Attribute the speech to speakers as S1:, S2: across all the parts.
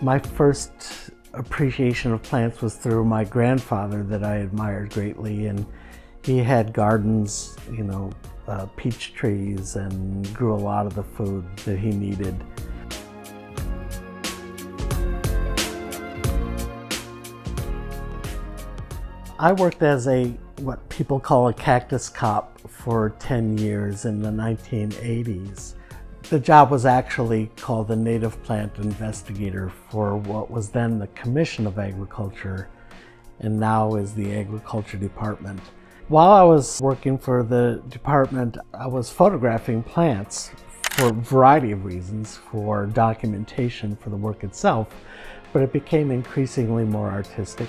S1: My first appreciation of plants was through my grandfather that I admired greatly, and he had gardens, peach trees, and grew a lot of the food that he needed. I worked as what people call a cactus cop for 10 years in the 1980s. The job was actually called the Native Plant Investigator for what was then the Commission of Agriculture and now is the Agriculture Department. While I was working for the department, I was photographing plants for a variety of reasons, for documentation for the work itself, but it became increasingly more artistic.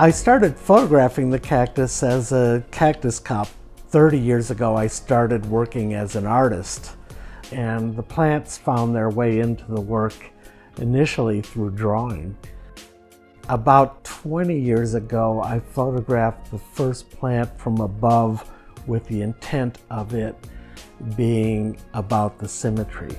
S1: I started photographing the cactus as a cactus cop. 30 years ago, I started working as an artist, and the plants found their way into the work initially through drawing. About 20 years ago, I photographed the first plant from above with the intent of it being about the symmetry.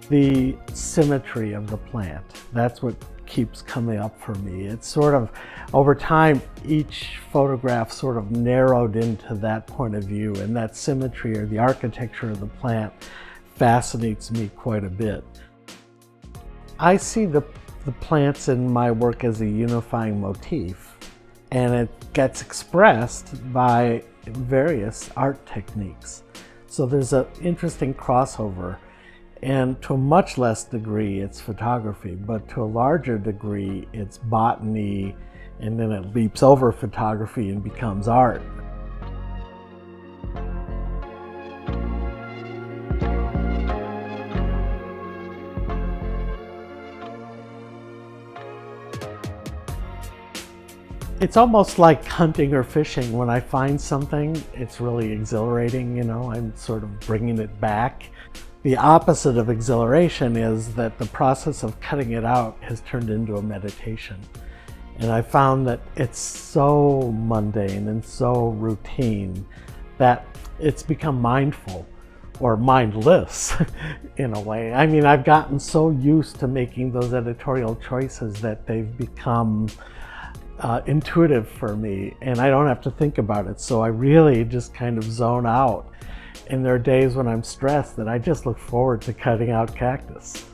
S1: The symmetry of the plant, that's what keeps coming up for me. It's sort of, over time, each photograph sort of narrowed into that point of view, and that symmetry or the architecture of the plant fascinates me quite a bit. I see the plants in my work as a unifying motif, and it gets expressed by various art techniques. So there's an interesting crossover. And to a much less degree, it's photography, but to a larger degree, it's botany, and then it leaps over photography and becomes art. It's almost like hunting or fishing. When I find something, it's really exhilarating, I'm sort of bringing it back. The opposite of exhilaration is that the process of cutting it out has turned into a meditation. And I found that it's so mundane and so routine that it's become mindful or mindless in a way. I mean, I've gotten so used to making those editorial choices that they've become intuitive for me, and I don't have to think about it. So I really just kind of zone out. And there are days when I'm stressed that I just look forward to cutting out cactus.